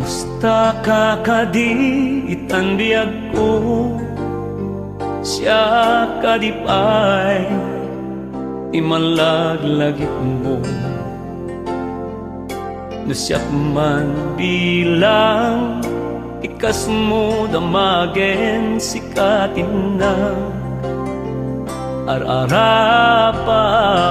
Musta ka kadi itanbiag ko siya kadipay imalaglagit mo na siya man bilang ikas mo damagen sikatin na ararapapen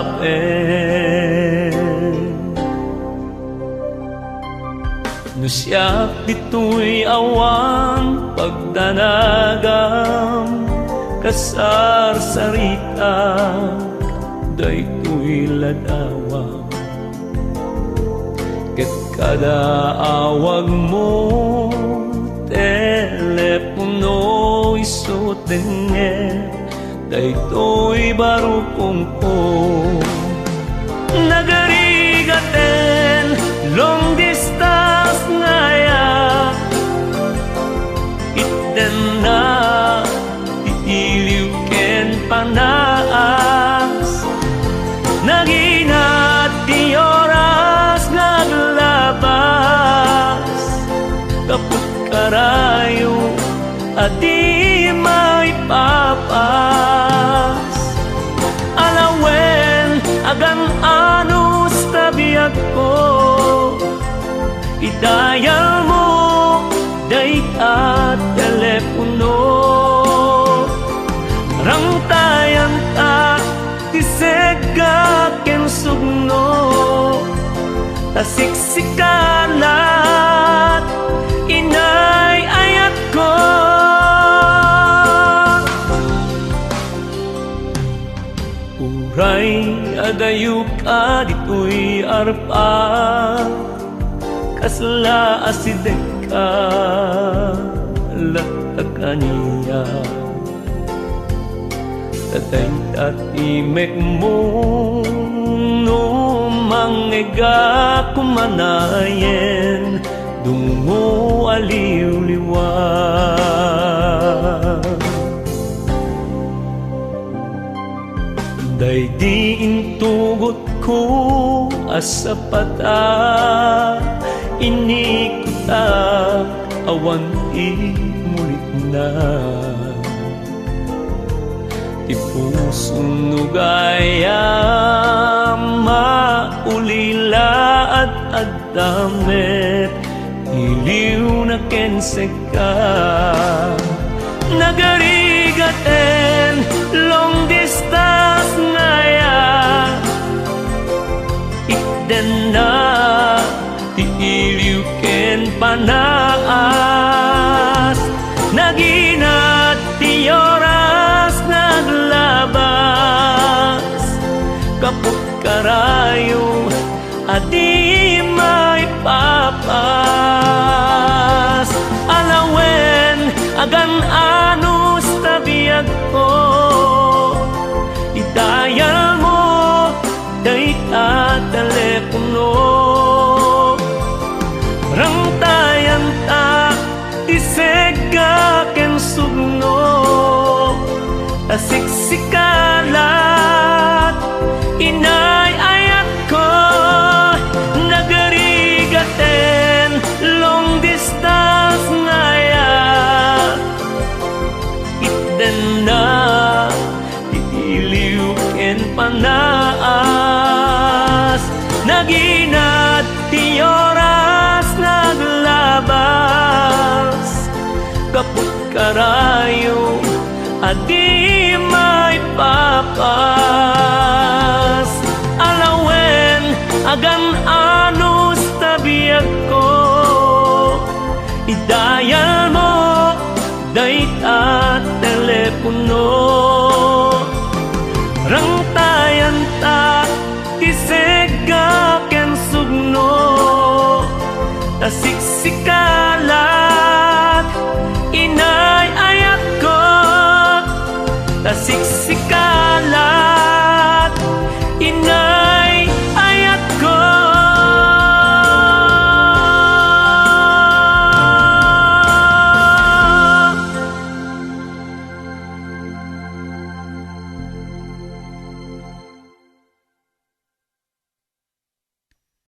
no siya dito'y awan pagdanagam kasarsarita daytoy ladawang ket kada awag mo telepono iso tenger daytoy barukong ko nagarigaten long distance ngaya itten na titiliw ken panaas naginat di oras naglabas kaput karayo adi may papas alawen agan anus tabiyag ko idayal mo dayta telepono rangtayan ta tisega ken sugno tasiksikalat inay ayat ko uray adayo ka dito'y arpa kasla asidek ka latakaniya tatay tatimek mo no mangega kumanayen dungo aliw-liwan day di intugot ko asapata inikuta awan imulit na ipusong nugaya maulila at adamet iliw na kenseka nagarigaten long distance ngaya ikden na ti iliw ken panaas naginat ti oras naglabas kaput karayo adi may papas alawen agan anus tabiyag ko idayal mo dayta telepono rangtayan ta tisega ken sugno tasiksikalat inay ayat ko nagarigaten long distance ngaya itten na titiliw ken panaas naginat ti oras naglabas kaput karayo adi may papas alawen agan anus tabiyag ko idayal mo dayta telepono rangtayan ta tisega ken sugno tasiksikalat inay ayat ko tasiksikalat